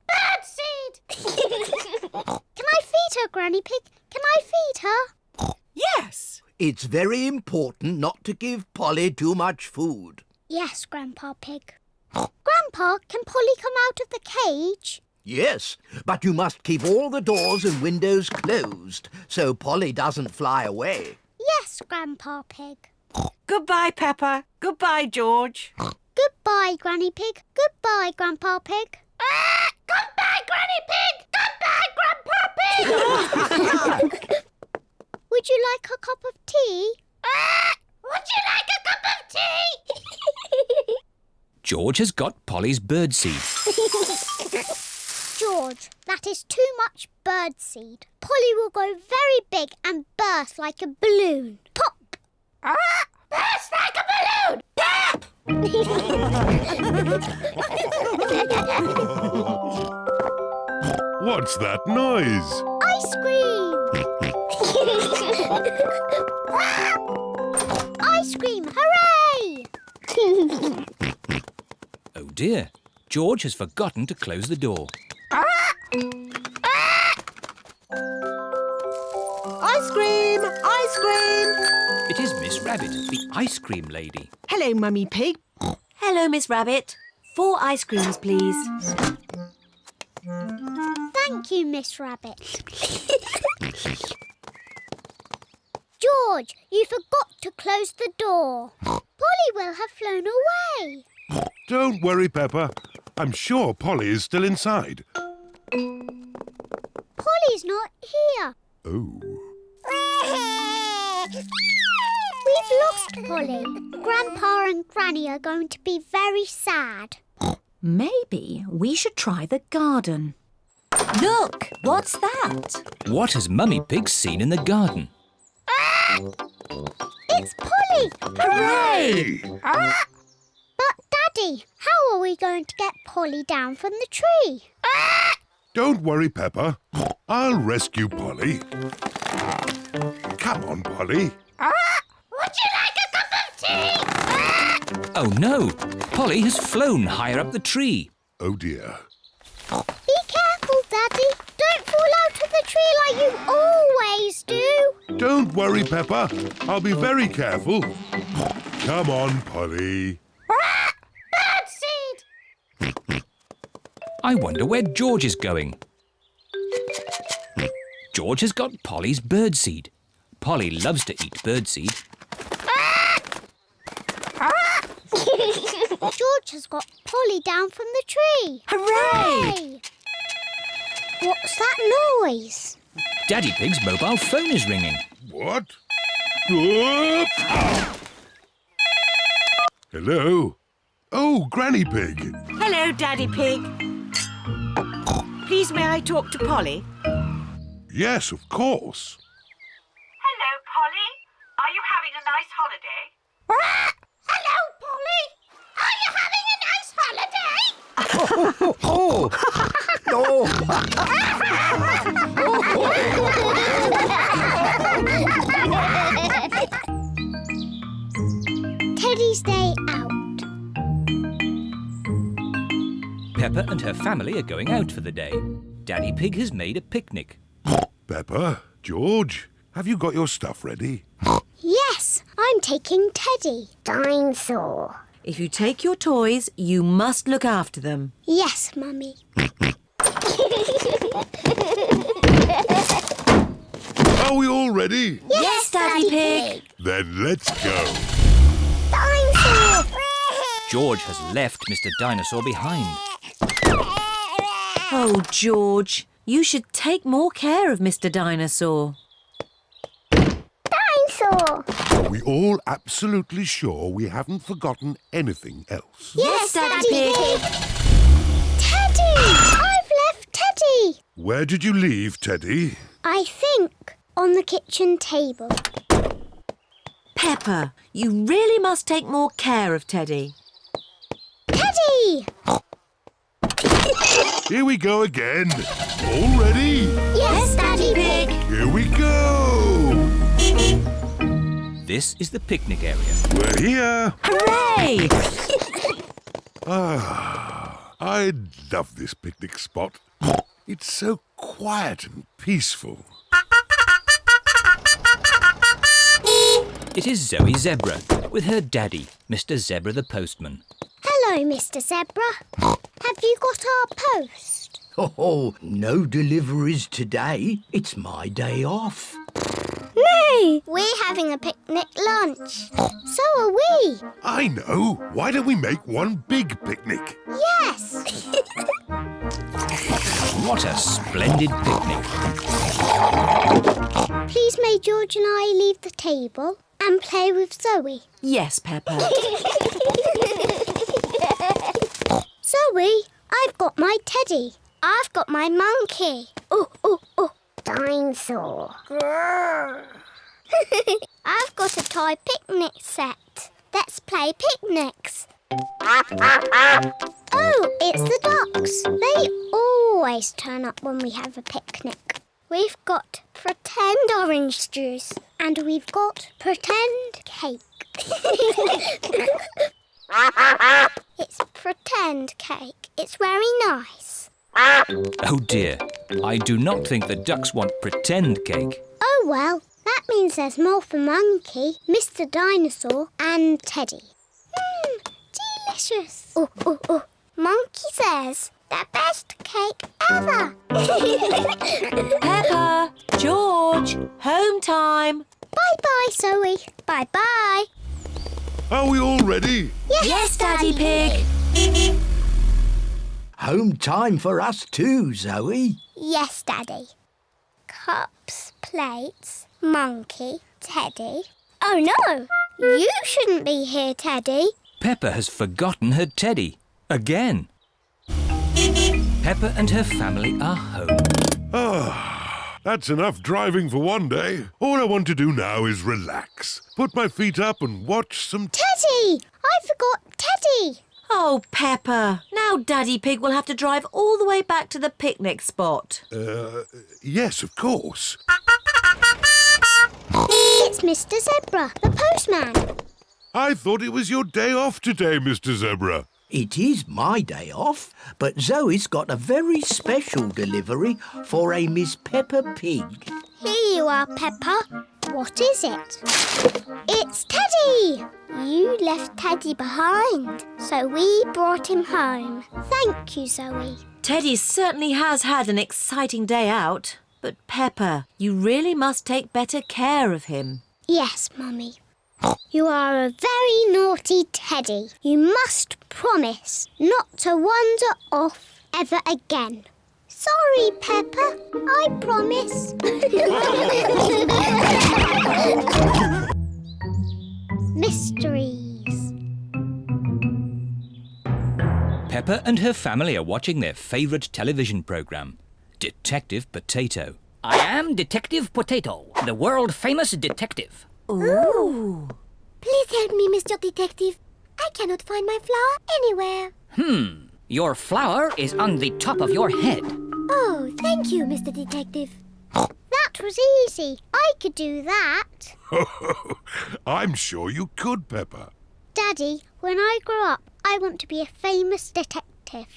Birdseed. Can I feed her, Granny Pig? Can I feed her? Yes. It's very important not to give Polly too much food. Yes, Grandpa Pig. Grandpa, can Polly come out of the cage? Yes, but you must keep all the doors and windows closed so Polly doesn't fly away. Yes, Grandpa Pig. Goodbye, Peppa. Goodbye, George. Goodbye, Granny Pig. Goodbye, Grandpa Pig. Goodbye, Granny Pig. Goodbye, Grandpa Pig. Would you like a cup of tea? Would you like a cup of tea? George has got Polly's birdseed. George, that is too much birdseed. Polly will go very big and burst like a balloon. Pop! Burst like a balloon! Pop! What's that noise? Ice cream! Ice cream, hooray! Oh dear, George has forgotten to close the door. Ice cream! Ice cream! It is Miss Rabbit, the ice cream lady. Hello, Mummy Pig. Hello, Miss Rabbit. 4 ice creams, please. Thank you, Miss Rabbit. George, you forgot to close the door. Polly will have flown away. Don't worry, Peppa. I'm sure Polly is still inside. Polly's not here. Oh. We've lost Polly. Grandpa and Granny are going to be very sad. Maybe we should try the garden. Look, what's that? What has Mummy Pig seen in the garden? It's Polly! Hooray! But, Daddy, how are we going to get Polly down from the tree? Don't worry, Peppa. I'll rescue Polly. Come on, Polly. Would you like a cup of tea? Oh no, Polly has flown higher up the tree. Oh, dear. Be careful, Daddy. Don't fall out of the tree like you always do. Don't worry, Peppa. I'll be very careful. Come on, Polly. Birdseed! I wonder where George is going. George has got Polly's birdseed. Polly loves to eat birdseed. George has got Polly down from the tree. Hooray! What's that noise? Daddy Pig's mobile phone is ringing. What? Whoop! Hello? Oh, Granny Pig. Hello, Daddy Pig. Please, may I talk to Polly? Yes, of course. Hello, Polly. Are you having a nice holiday? Hello, Polly. Are you having a nice holiday? Oh! Teddy's Day Out. Peppa and her family are going out for the day. Daddy Pig has made a picnic. Peppa, George, have you got your stuff ready? Yes, I'm taking Teddy. Dinosaur. If you take your toys, you must look after them. Yes, Mummy. Are we all ready? Yes, Daddy Pig. Then let's go. Dinosaur! George has left Mr. Dinosaur behind. Oh, George, you should take more care of Mr. Dinosaur. Dinosaur! Are we all absolutely sure we haven't forgotten anything else? Yes, Daddy Pig. Teddy! I've left Teddy! Where did you leave Teddy? I think on the kitchen table. Peppa, you really must take more care of Teddy. Teddy! Here we go again. All ready? Yes, Daddy Pig. Here we go. This is the picnic area. We're here. Hooray! I love this picnic spot. It's so quiet and peaceful. It is Zoe Zebra with her daddy, Mr. Zebra the postman. Hello, Mr. Zebra. Have you got our post? Oh, no deliveries today. It's my day off. No! We're having a picnic lunch. So are we. I know. Why don't we make one big picnic? Yes. What a splendid picnic. Please may George and I leave the table and play with Zoe. Yes, Peppa. Zoe, I've got my teddy. I've got my monkey. Oh, oh, oh. Dinosaur. I've got a toy picnic set. Let's play picnics. Oh, it's the ducks. They always turn up when we have a picnic. We've got pretend orange juice and we've got pretend cake. It's pretend cake. It's very nice. Oh dear, I do not think the ducks want pretend cake. Oh well, that means there's more for Monkey, Mr. Dinosaur and Teddy. Delicious. Oh, oh, oh. Monkey says the best cake ever. Peppa, George, home time. Bye-bye, Zoe. Bye-bye. Are we all ready? Yes, Daddy Pig. Home time for us too, Zoe. Yes, Daddy. Cups, plates, Monkey, Teddy. Oh, no. You shouldn't be here, Teddy. Peppa has forgotten her teddy. Again. Peppa and her family are home. That's enough driving for one day. All I want to do now is relax. Put my feet up and watch some... Teddy! I forgot Teddy. Oh, Peppa. Now Daddy Pig will have to drive all the way back to the picnic spot. Yes, of course. It's Mr. Zebra, the postman. I thought it was your day off today, Mr. Zebra. It is my day off, but Zoe's got a very special delivery for a Miss Peppa Pig. Here you are, Peppa. What is it? It's Teddy! You left Teddy behind, so we brought him home. Thank you, Zoe. Teddy certainly has had an exciting day out. But Peppa, you really must take better care of him. Yes, Mummy. You are a very naughty Teddy. You must promise not to wander off ever again. Sorry, Peppa. I promise. Mysteries. Peppa and her family are watching their favourite television programme, Detective Potato. I am Detective Potato, the world-famous detective. Ooh. Please help me, Mr. Detective. I cannot find my flower anywhere. Your flower is on the top of your head. Oh, thank you, Mr. Detective. That was easy. I could do that. I'm sure you could, Peppa. Daddy, when I grow up, I want to be a famous detective.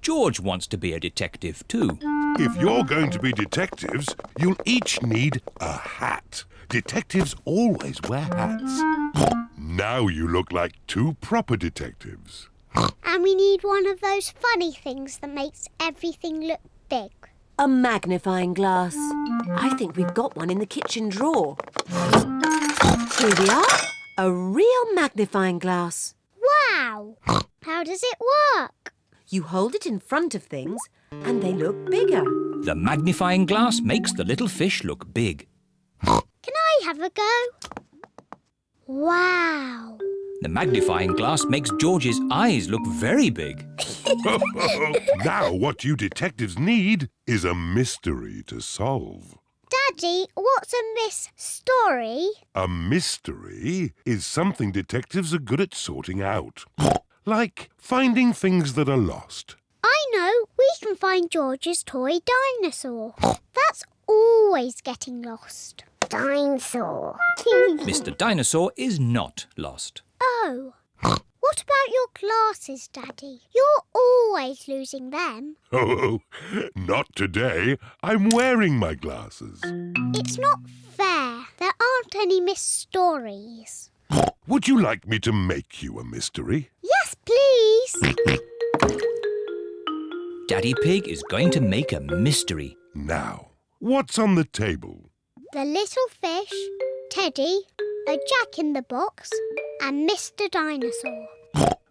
George wants to be a detective too. If you're going to be detectives, you'll each need a hat. Detectives always wear hats. Now you look like two proper detectives. And we need one of those funny things that makes everything look big. A magnifying glass. I think we've got one in the kitchen drawer. Here we are. A real magnifying glass. Wow! How does it work? You hold it in front of things and they look bigger. The magnifying glass makes the little fish look big. Can I have a go? Wow. The magnifying glass makes George's eyes look very big. Now what you detectives need is a mystery to solve. Daddy, what's a story? A mystery is something detectives are good at sorting out. Like finding things that are lost. I know. We can find George's toy dinosaur. That's always getting lost. Dinosaur. Mr. Dinosaur is not lost. Oh. What about your glasses, Daddy? You're always losing them. Oh, not today. I'm wearing my glasses. It's not fair. There aren't any stories. Would you like me to make you a mystery? Yes, please. Daddy Pig is going to make a mystery. Now, what's on the table? The little fish, Teddy, a jack-in-the-box, and Mr. Dinosaur.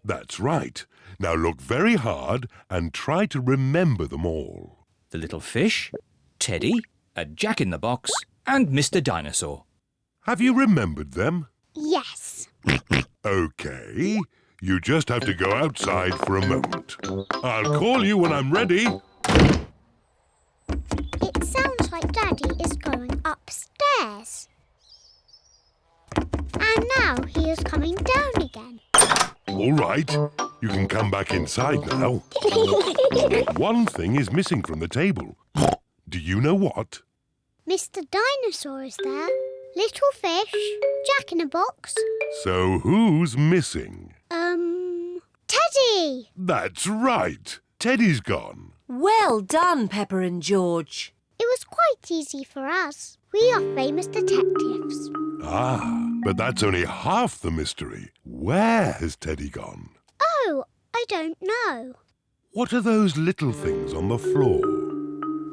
That's right. Now look very hard and try to remember them all. The little fish, Teddy, a jack-in-the-box, and Mr. Dinosaur. Have you remembered them? Yes. OK. You just have to go outside for a moment. I'll call you when I'm ready. It sounds like Daddy is going upstairs. And now he is coming down again. All right. You can come back inside now. One thing is missing from the table. Do you know what? Mr. Dinosaur is there. Little fish, jack-in-a-box. So who's missing? Teddy! That's right. Teddy's gone. Well done, Peppa and George. It was quite easy for us. We are famous detectives. Ah, but that's only half the mystery. Where has Teddy gone? Oh, I don't know. What are those little things on the floor?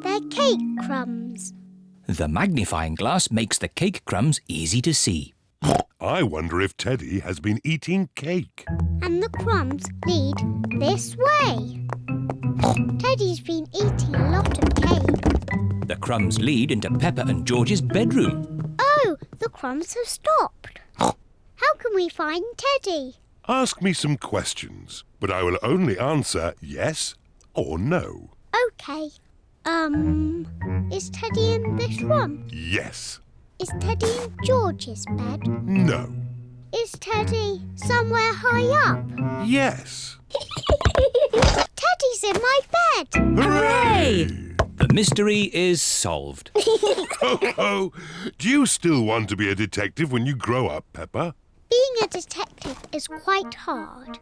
They're cake crumbs. The magnifying glass makes the cake crumbs easy to see. I wonder if Teddy has been eating cake. And the crumbs lead this way. Teddy's been eating a lot of cake. The crumbs lead into Peppa and George's bedroom. Oh, the crumbs have stopped. How can we find Teddy? Ask me some questions, but I will only answer yes or no. OK. Is Teddy in this room? Yes. Is Teddy in George's bed? No. Is Teddy somewhere high up? Yes. Teddy's in my bed! Hooray! The mystery is solved. Oh, do you still want to be a detective when you grow up, Peppa? Being a detective is quite hard.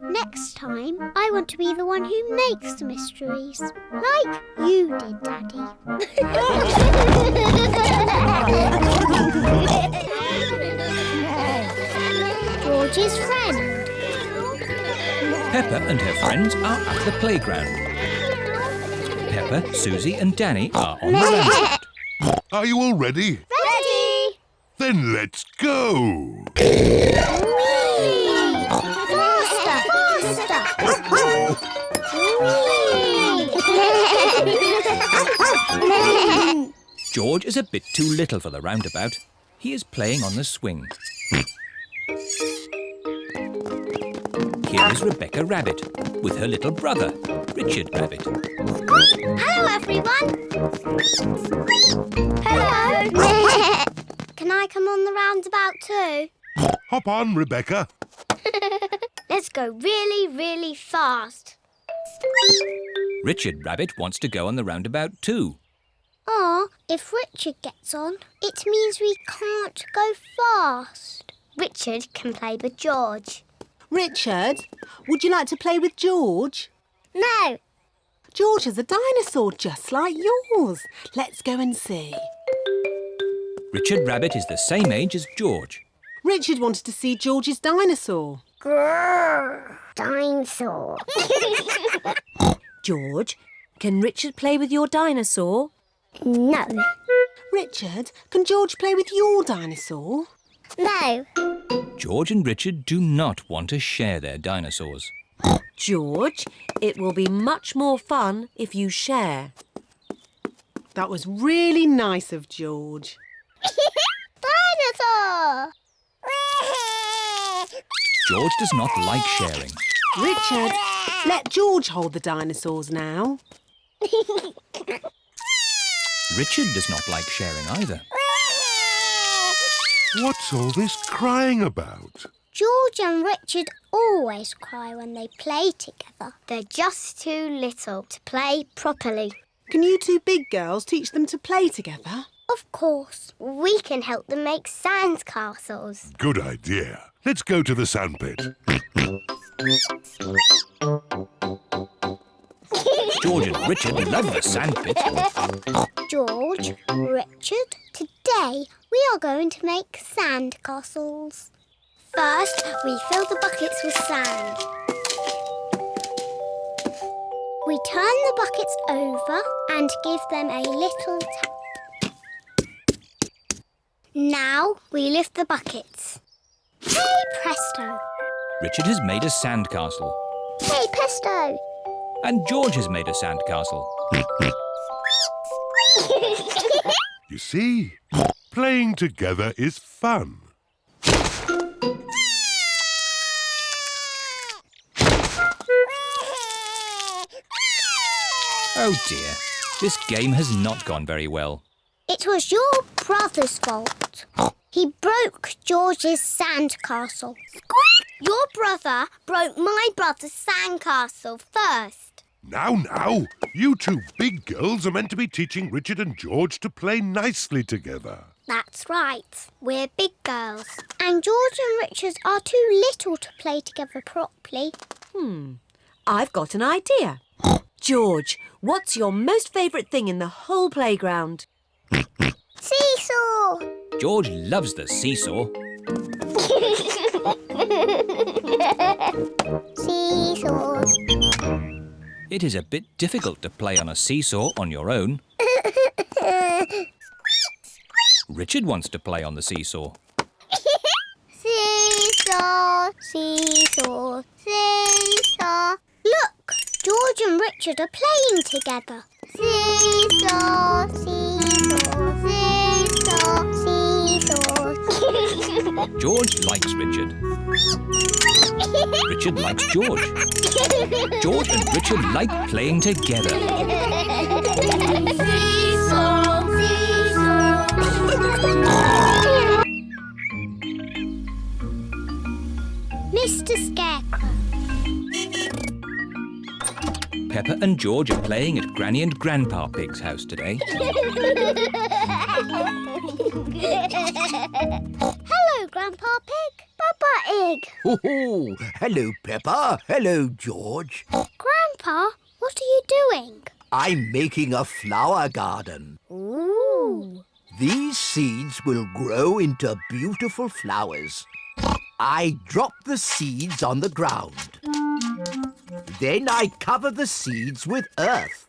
Next time, I want to be the one who makes the mysteries. Like you did, Daddy. George's friend. Peppa and her friends are at the playground. Peppa, Susie and Danny are on the roundabout. Are you all ready? Ready! Then let's go! George is a bit too little for the roundabout. He is playing on the swing. Here is Rebecca Rabbit with her little brother, Richard Rabbit. Hello, everyone. Hello. Can I come on the roundabout too? Hop on, Rebecca. Let's go really, really fast. Richard Rabbit wants to go on the roundabout too. If Richard gets on, it means we can't go fast. Richard can play with George. Richard, would you like to play with George? No. George is a dinosaur just like yours. Let's go and see. Richard Rabbit is the same age as George. Richard wanted to see George's dinosaur. Grrr, dinosaur. George, can Richard play with your dinosaur? No. Richard, can George play with your dinosaur? No. George and Richard do not want to share their dinosaurs. George, it will be much more fun if you share. That was really nice of George. Dinosaur! George does not like sharing. Richard, let George hold the dinosaurs now. Richard does not like sharing either. What's all this crying about? George and Richard always cry when they play together. They're just too little to play properly. Can you two big girls teach them to play together? Of course. We can help them make sand castles. Good idea. Let's go to the sandpit. George and Richard love the sandpit. George, Richard, today we are going to make sand castles. First, we fill the buckets with sand. We turn the buckets over and give them a little tap. Now we lift the buckets. Hey presto! Richard has made a sandcastle. Hey presto! And George has made a sandcastle. You see, playing together is fun. Oh dear, this game has not gone very well. It was your brother's fault. He broke George's sandcastle. Squeak! Your brother broke my brother's sandcastle first. Now, you two big girls are meant to be teaching Richard and George to play nicely together. That's right. We're big girls. And George and Richard are too little to play together properly. I've got an idea. George, what's your most favourite thing in the whole playground? Seesaw! George loves the seesaw. Seesaws. It is a bit difficult to play on a seesaw on your own. Richard wants to play on the seesaw. Seesaw, seesaw, seesaw. Look, George and Richard are playing together. Seesaw, seesaw, seesaw, seesaw. George likes Richard. Richard likes George. George and Richard like playing together. Seesaw, seesaw. Mr. Scarecrow. Peppa and George are playing at Granny and Grandpa Pig's house today. Hello, Grandpa Pig. Peppa Egg. Oh, hello, Peppa. Hello, George. Grandpa, what are you doing? I'm making a flower garden. Ooh. These seeds will grow into beautiful flowers. I drop the seeds on the ground. Then I cover the seeds with earth.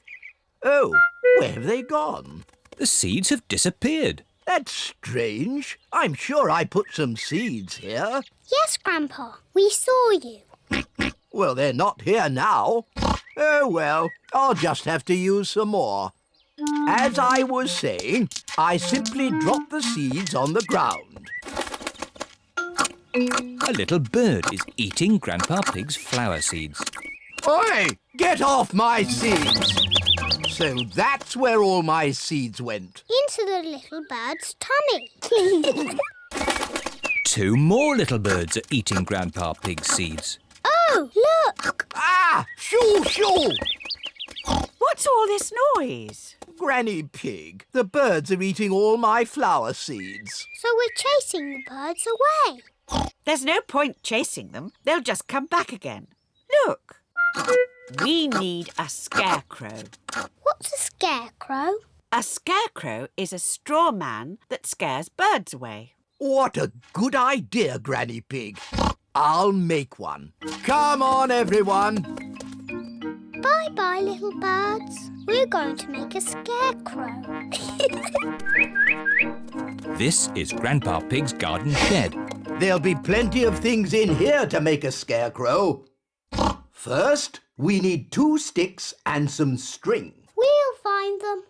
Oh, where have they gone? The seeds have disappeared. That's strange. I'm sure I put some seeds here. Yes, Grandpa, we saw you. Well, they're not here now. Oh, well, I'll just have to use some more. As I was saying, I simply drop the seeds on the ground. A little bird is eating Grandpa Pig's flower seeds. Oi! Get off my seeds! So that's where all my seeds went. Into the little bird's tummy. 2 more little birds are eating Grandpa Pig's seeds. Oh, look! Ah! Shoo, shoo! What's all this noise? Granny Pig, the birds are eating all my flower seeds. So we're chasing the birds away. There's no point chasing them. They'll just come back again. Look. We need a scarecrow. What's a scarecrow? A scarecrow is a straw man that scares birds away. What a good idea, Granny Pig. I'll make one. Come on, everyone. Bye-bye, little birds. We're going to make a scarecrow. This is Grandpa Pig's garden shed. There'll be plenty of things in here to make a scarecrow. First, we need 2 sticks and some string. We'll find them.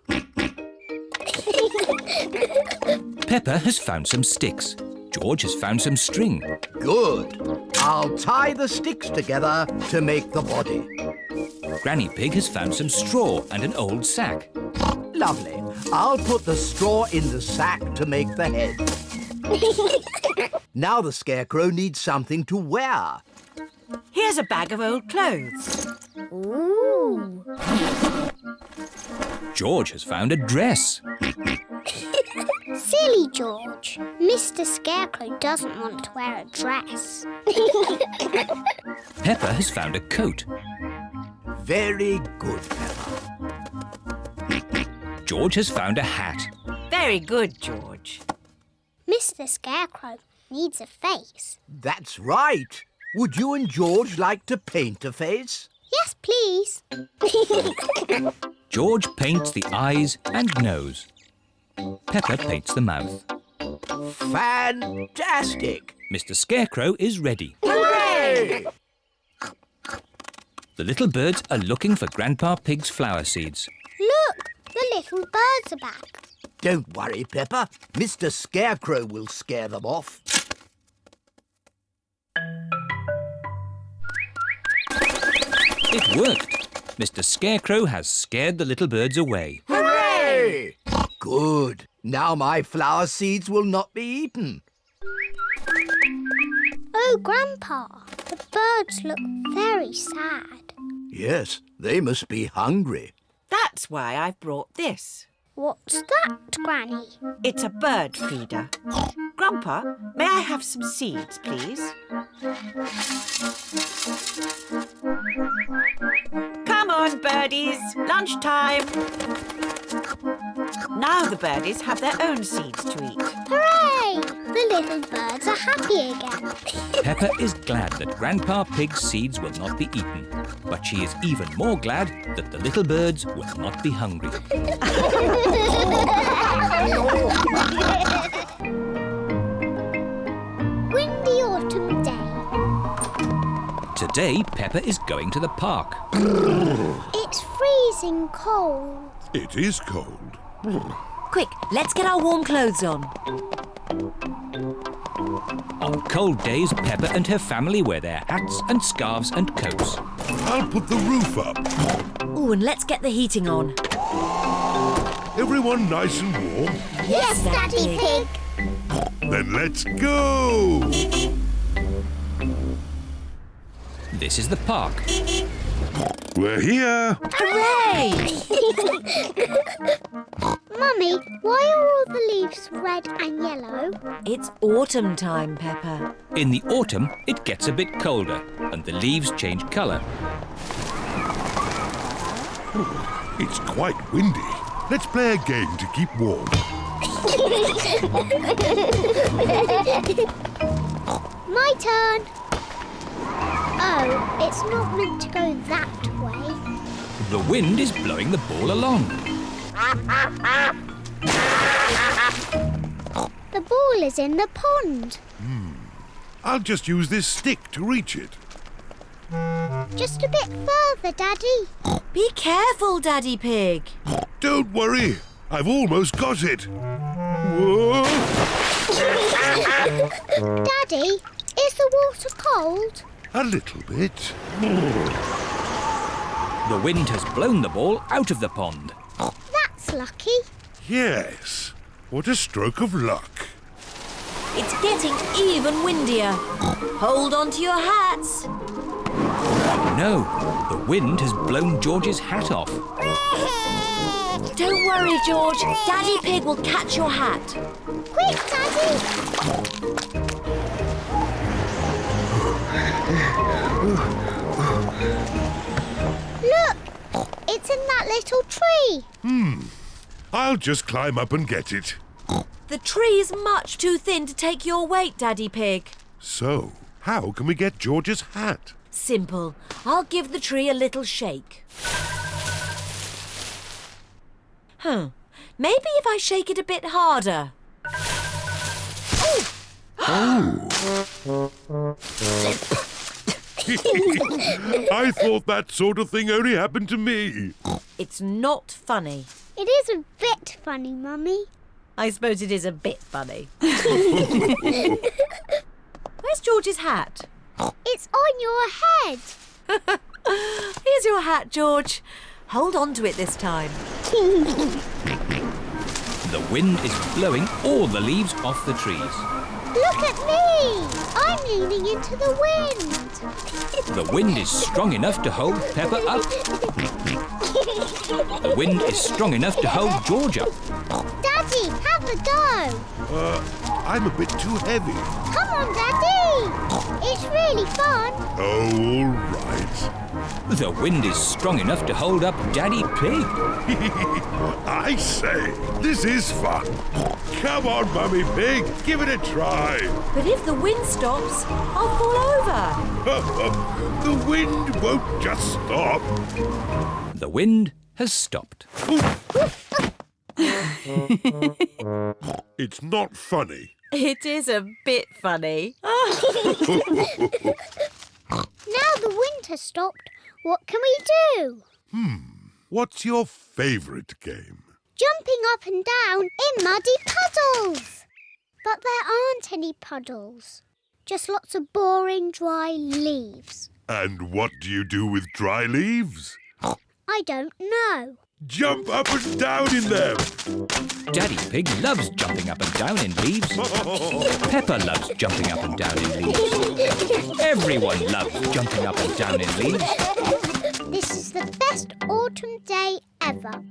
Peppa has found some sticks. George has found some string. Good. I'll tie the sticks together to make the body. Granny Pig has found some straw and an old sack. Lovely. I'll put the straw in the sack to make the head. Now the Scarecrow needs something to wear. Here's a bag of old clothes. Ooh. George has found a dress. Silly George. Mr. Scarecrow doesn't want to wear a dress. Peppa has found a coat. Very good, Peppa. George has found a hat. Very good, George. Mr. Scarecrow needs a face. That's right. Would you and George like to paint a face? Yes, please. George paints the eyes and nose. Peppa paints the mouth. Fantastic! Mr. Scarecrow is ready. Hooray! The little birds are looking for Grandpa Pig's flower seeds. Look, the little birds are back. Don't worry, Peppa. Mr. Scarecrow will scare them off. It worked. Mr. Scarecrow has scared the little birds away. Hooray! Good. Now my flower seeds will not be eaten. Oh, Grandpa, the birds look very sad. Yes, they must be hungry. That's why I've brought this. What's that, Granny? It's a bird feeder. Grandpa, may I have some seeds, please? Come on, birdies. Lunchtime. Now the birdies have their own seeds to eat. Hooray! The little birds are happy again. Peppa is glad that Grandpa Pig's seeds will not be eaten, but she is even more glad that the little birds will not be hungry. Windy autumn day. Today, Peppa is going to the park. It's freezing cold. It is cold. Quick, let's get our warm clothes on. On cold days, Peppa and her family wear their hats and scarves and coats. I'll put the roof up. Ooh, and let's get the heating on. Everyone nice and warm? Yes, Daddy Pig. Then let's go! This is the park. We're here. Hooray! Mummy, why are all the leaves red and yellow? It's autumn time, Peppa. In the autumn, it gets a bit colder and the leaves change colour. It's quite windy. Let's play a game to keep warm. My turn. Oh, it's not meant to go that way. The wind is blowing the ball along. The ball is in the pond. I'll just use this stick to reach it. Just a bit further, Daddy. Be careful, Daddy Pig. Don't worry. I've almost got it. Whoa! Daddy, is the water cold? A little bit. The wind has blown the ball out of the pond. That's lucky. Yes. What a stroke of luck. It's getting even windier. Hold on to your hats. No, the wind has blown George's hat off. Don't worry, George. Daddy Pig will catch your hat. Quick, Daddy. Look, it's in that little tree. I'll just climb up and get it. The tree's much too thin to take your weight, Daddy Pig. So, how can we get George's hat? Simple. I'll give the tree a little shake. Maybe if I shake it a bit harder. I thought that sort of thing only happened to me. It's not funny. It is a bit funny, Mummy. I suppose it is a bit funny. Where's George's hat? It's on your head. Here's your hat, George. Hold on to it this time. The wind is blowing all the leaves off the trees. Look at me. I'm leaning into the wind. The wind is strong enough to hold Peppa up. The wind is strong enough to hold George up. Daddy, have a go. I'm a bit too heavy. Come on, Daddy. It's really fun. Oh, all right. The wind is strong enough to hold up Daddy Pig. I say, this is fun. Come on, Mummy Pig, give it a try. But if the wind stops, I'll fall over. The wind won't just stop. The wind has stopped. It's not funny. It is a bit funny. Now the wind has stopped. What can we do? What's your favourite game? Jumping up and down in muddy puddles. But there aren't any puddles. Just lots of boring, dry leaves. And what do you do with dry leaves? I don't know. Jump up and down in them. Daddy Pig loves jumping up and down in leaves. Peppa loves jumping up and down in leaves. Everyone loves jumping up and down in leaves. This is the best autumn day ever.